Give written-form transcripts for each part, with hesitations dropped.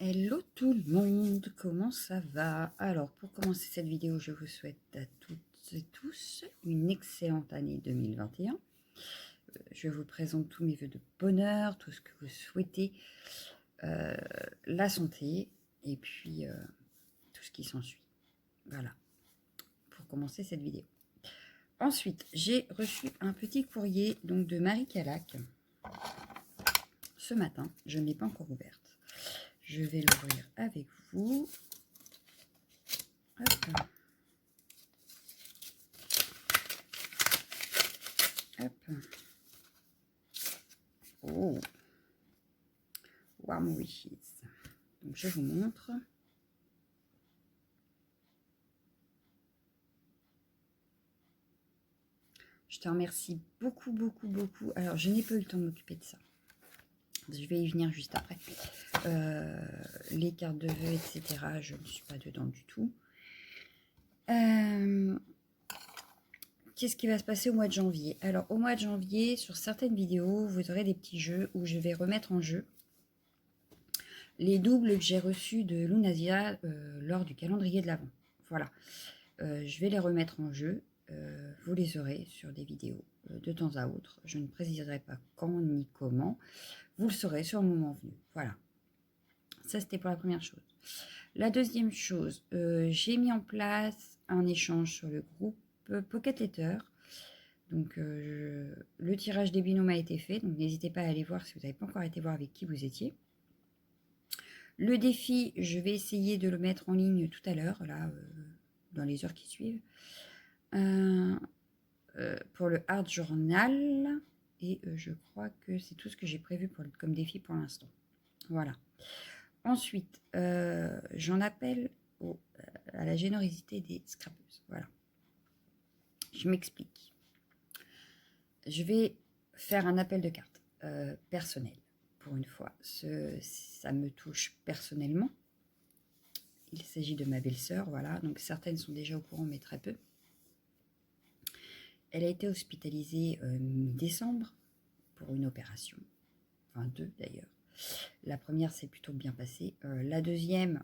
Hello tout le monde, comment ça va? Alors pour commencer cette vidéo, je vous souhaite à toutes et tous une excellente année 2021. Je vous présente tous mes vœux de bonheur, tout ce que vous souhaitez, la santé et puis tout ce qui s'ensuit. Voilà, pour commencer cette vidéo. Ensuite, j'ai reçu un petit courrier donc de Marie Calac ce matin. Je ne l'ai pas encore ouverte. Je vais l'ouvrir avec vous. Hop. Hop. Oh. Warm wishes. Donc je vous montre. Je te remercie beaucoup, beaucoup, beaucoup. Alors, je n'ai pas eu le temps de m'occuper de ça. Je vais y venir juste après. Les cartes de vœux, etc. Je ne suis pas dedans du tout. Qu'est-ce qui va se passer au mois de janvier? Alors, au mois de janvier, sur certaines vidéos, vous aurez des petits jeux où je vais remettre en jeu les doubles que j'ai reçus de Lunasia lors du calendrier de l'Avent. Voilà. Je vais les remettre en jeu. Vous les aurez sur des vidéos de temps à autre. Je ne préciserai pas quand ni comment. Vous le saurez sur le moment venu. Voilà. Ça, c'était pour la première chose. La deuxième chose, j'ai mis en place un échange sur le groupe Pocket Letter. Donc, le tirage des binômes a été fait. Donc, n'hésitez pas à aller voir si vous n'avez pas encore été voir avec qui vous étiez. Le défi, je vais essayer de le mettre en ligne tout à l'heure, là, dans les heures qui suivent. Pour le Art Journal. Et je crois que c'est tout ce que j'ai prévu comme défi pour l'instant. Voilà. Ensuite, j'en appelle à la générosité des scrapeuses. Voilà. Je m'explique. Je vais faire un appel de cartes personnel. Pour une fois, ça me touche personnellement. Il s'agit de ma belle-sœur, voilà. Donc certaines sont déjà au courant, mais très peu. Elle a été hospitalisée mi-décembre pour une opération. Enfin, deux d'ailleurs. La première s'est plutôt bien passée. La deuxième,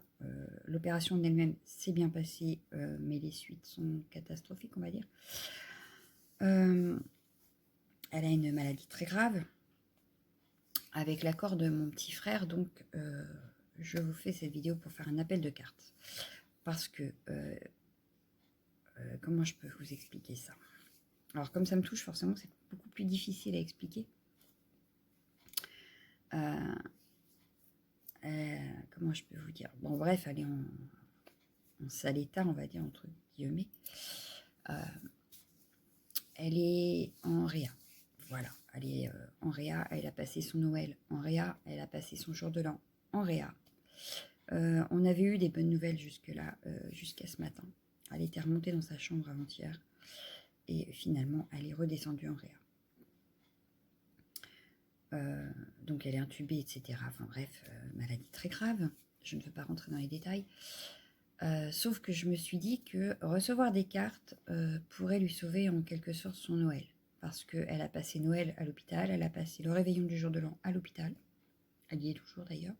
l'opération en elle-même s'est bien passée, mais les suites sont catastrophiques, on va dire. Elle a une maladie très grave. Avec l'accord de mon petit frère, donc, je vous fais cette vidéo pour faire un appel de cartes. Parce que, comment je peux vous expliquer ça? Alors, comme ça me touche, forcément, c'est beaucoup plus difficile à expliquer. Comment je peux vous dire? Bon, bref, elle est en sale état, on va dire, entre guillemets. Elle est en réa. Voilà, elle est en réa. Elle a passé son Noël en réa. Elle a passé son jour de l'an en réa. On avait eu des bonnes nouvelles jusque-là, jusqu'à ce matin. Elle était remontée dans sa chambre avant-hier. Et finalement, elle est redescendue en réa. Donc elle est intubée, etc. Enfin bref, maladie très grave. Je ne veux pas rentrer dans les détails. Sauf que je me suis dit que recevoir des cartes pourrait lui sauver en quelque sorte son Noël. Parce qu'elle a passé Noël à l'hôpital, elle a passé le réveillon du jour de l'an à l'hôpital. Elle y est toujours d'ailleurs.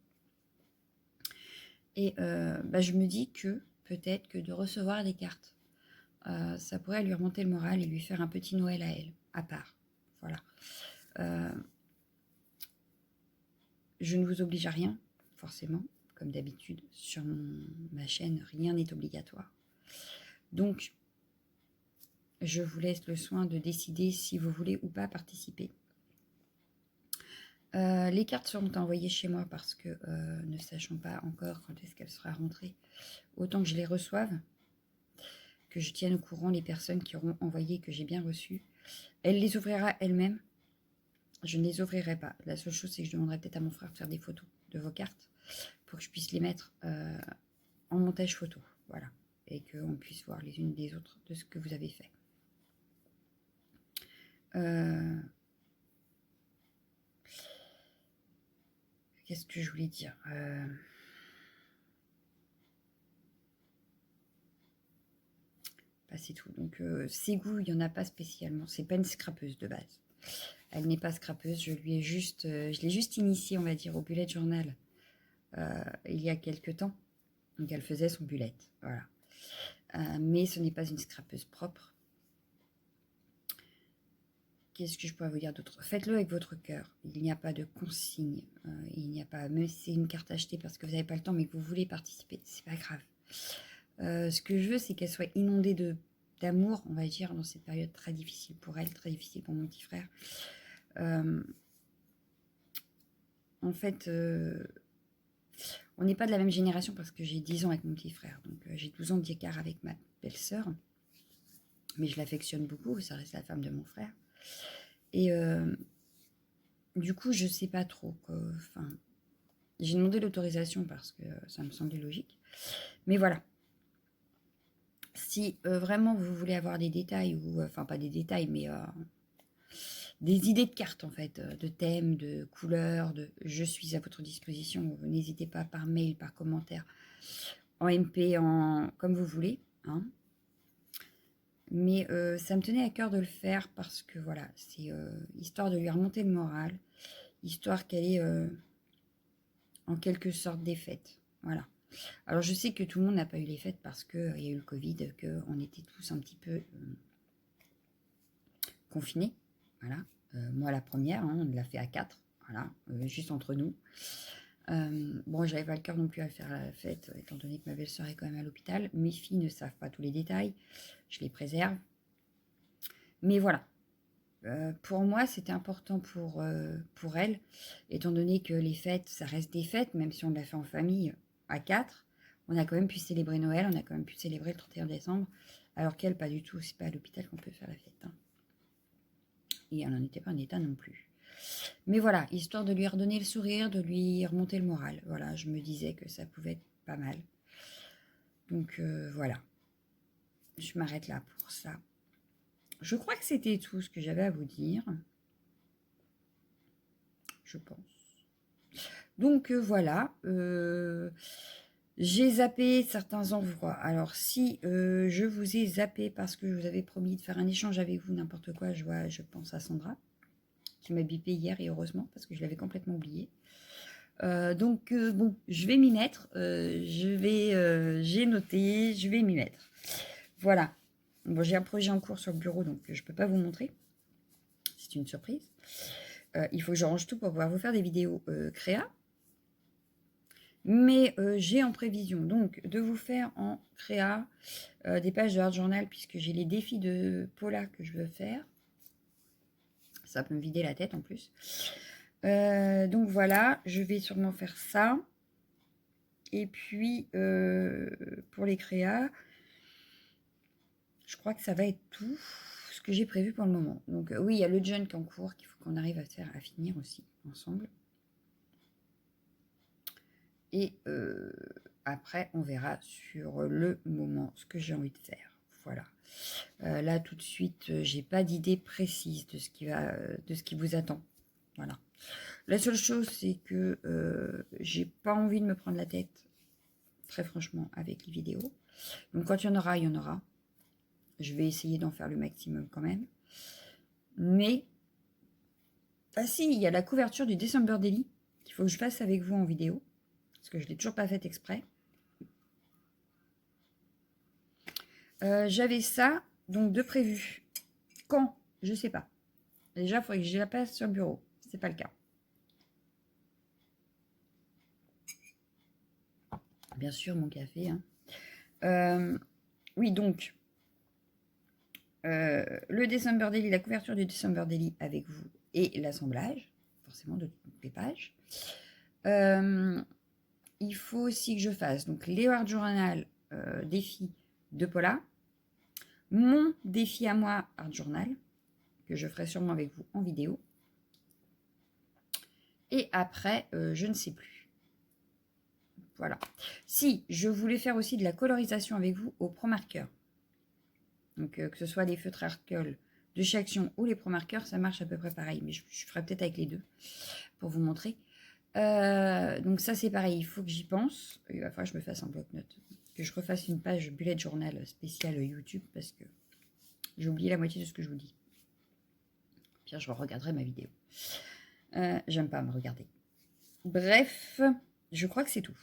Et je me dis que peut-être que de recevoir des cartes, ça pourrait lui remonter le moral et lui faire un petit Noël à elle, à part. Voilà. Je ne vous oblige à rien, forcément. Comme d'habitude, sur ma chaîne, rien n'est obligatoire. Donc, je vous laisse le soin de décider si vous voulez ou pas participer. Les cartes seront envoyées chez moi parce que, ne sachant pas encore quand est-ce qu'elle sera rentrée, autant que je les reçoive, que je tienne au courant les personnes qui auront envoyé, que j'ai bien reçues. Elle les ouvrira elle-même. Je ne les ouvrirai pas. La seule chose, c'est que je demanderai peut-être à mon frère de faire des photos de vos cartes pour que je puisse les mettre en montage photo. Voilà. Et qu'on puisse voir les unes des autres de ce que vous avez fait. Qu'est-ce que je voulais dire c'est tout. Donc, ses goûts, il n'y en a pas spécialement. C'est pas une scrapeuse de base. Elle n'est pas scrapeuse. Je l'ai juste initiée, on va dire, au bullet journal il y a quelque temps. Donc elle faisait son bullet, voilà. Mais ce n'est pas une scrapeuse propre. Qu'est-ce que je pourrais vous dire d'autre? Faites-le avec votre cœur. Il n'y a pas de consigne. Il n'y a pas, même si c'est une carte achetée parce que vous n'avez pas le temps, mais que vous voulez participer, c'est pas grave. Ce que je veux, c'est qu'elle soit inondée d'amour, on va dire, dans cette période très difficile pour elle, très difficile pour mon petit frère. En fait, on n'est pas de la même génération parce que j'ai 10 ans avec mon petit frère. Donc, j'ai 12 ans d'écart avec ma belle-sœur. Mais je l'affectionne beaucoup, ça reste la femme de mon frère. Et du coup, je sais pas trop. Enfin, j'ai demandé l'autorisation parce que ça me semblait logique. Mais voilà. Si vraiment vous voulez avoir des détails, ou enfin pas des détails, mais des idées de cartes en fait, de thèmes, de couleurs, je suis à votre disposition. N'hésitez pas par mail, par commentaire, en MP, comme vous voulez. Hein. Mais ça me tenait à cœur de le faire parce que voilà, c'est histoire de lui remonter le moral, histoire qu'elle ait en quelque sorte des fêtes. Voilà. Alors je sais que tout le monde n'a pas eu les fêtes parce qu'il y a eu le Covid, qu'on était tous un petit peu confinés. Voilà. Moi la première, hein, on l'a fait à 4, voilà, juste entre nous. Bon, j'avais pas le cœur non plus à faire la fête, étant donné que ma belle-sœur est quand même à l'hôpital. Mes filles ne savent pas tous les détails, je les préserve. Mais voilà, pour moi, c'était important pour elle, étant donné que les fêtes, ça reste des fêtes, même si on l'a fait en famille à 4. On a quand même pu célébrer Noël, on a quand même pu célébrer le 31 décembre, alors qu'elle, pas du tout, c'est pas à l'hôpital qu'on peut faire la fête. Hein. Et elle n'en était pas en état non plus. Mais voilà, histoire de lui redonner le sourire, de lui remonter le moral. Voilà, je me disais que ça pouvait être pas mal. Donc voilà, je m'arrête là pour ça. Je crois que c'était tout ce que j'avais à vous dire. Je pense. Donc voilà, j'ai zappé certains endroits. Alors si je vous ai zappé parce que je vous avais promis de faire un échange avec vous, n'importe quoi, je pense à Sandra, qui m'a bipé hier et heureusement parce que je l'avais complètement oublié. Donc bon, je vais m'y mettre, j'ai noté, je vais m'y mettre. Voilà. Bon, j'ai un projet en cours sur le bureau, donc je ne peux pas vous montrer. C'est une surprise. Il faut que je range tout pour pouvoir vous faire des vidéos créa. Mais j'ai en prévision donc de vous faire en créa des pages de Art Journal puisque j'ai les défis de Paula que je veux faire. Ça peut me vider la tête en plus. Donc voilà, je vais sûrement faire ça. Et puis pour les créas, je crois que ça va être tout ce que j'ai prévu pour le moment. Donc oui, il y a le junk en cours qu'il faut qu'on arrive à finir aussi ensemble. Et après, on verra sur le moment ce que j'ai envie de faire. Voilà. Là, tout de suite, j'ai pas d'idée précise de ce qui vous attend. Voilà. La seule chose, c'est que j'ai pas envie de me prendre la tête, très franchement, avec les vidéos. Donc, quand il y en aura, il y en aura. Je vais essayer d'en faire le maximum quand même. Mais, ah si, il y a la couverture du December Daily qu'il faut que je fasse avec vous en vidéo. Parce que je ne l'ai toujours pas fait exprès. J'avais ça, donc de prévu. Quand? Je sais pas. Déjà, il faudrait que je la passe sur le bureau. C'est pas le cas. Bien sûr, mon café. Hein. Oui, donc, le December Daily, la couverture du December Daily avec vous et l'assemblage, forcément, de toutes les pages. Il faut aussi que je fasse donc les Art Journal défi de Paula, mon défi à moi Art Journal, que je ferai sûrement avec vous en vidéo. Et après, je ne sais plus. Voilà. Si, je voulais faire aussi de la colorisation avec vous au Pro Marker. Donc, que ce soit les feutres Arcol de chez Action ou les Pro Marker, ça marche à peu près pareil. Mais je ferai peut-être avec les deux pour vous montrer. Donc ça, c'est pareil. Il faut que j'y pense. Il va falloir que je me fasse un bloc-notes. Que je refasse une page bullet journal spéciale YouTube parce que j'ai oublié la moitié de ce que je vous dis. Puis je regarderai ma vidéo. J'aime pas me regarder. Bref, je crois que c'est tout.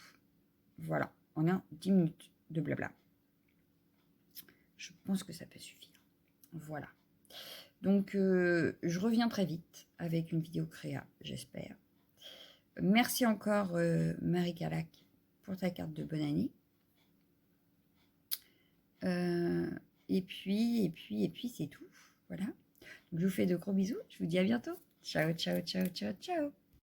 Voilà, on a 10 minutes de blabla. Je pense que ça peut suffire. Voilà. Donc, je reviens très vite avec une vidéo créa, j'espère. Merci encore, Marie Calac, pour ta carte de bonne année. Et puis, c'est tout. Voilà. Donc, je vous fais de gros bisous. Je vous dis à bientôt. Ciao, ciao, ciao, ciao, ciao.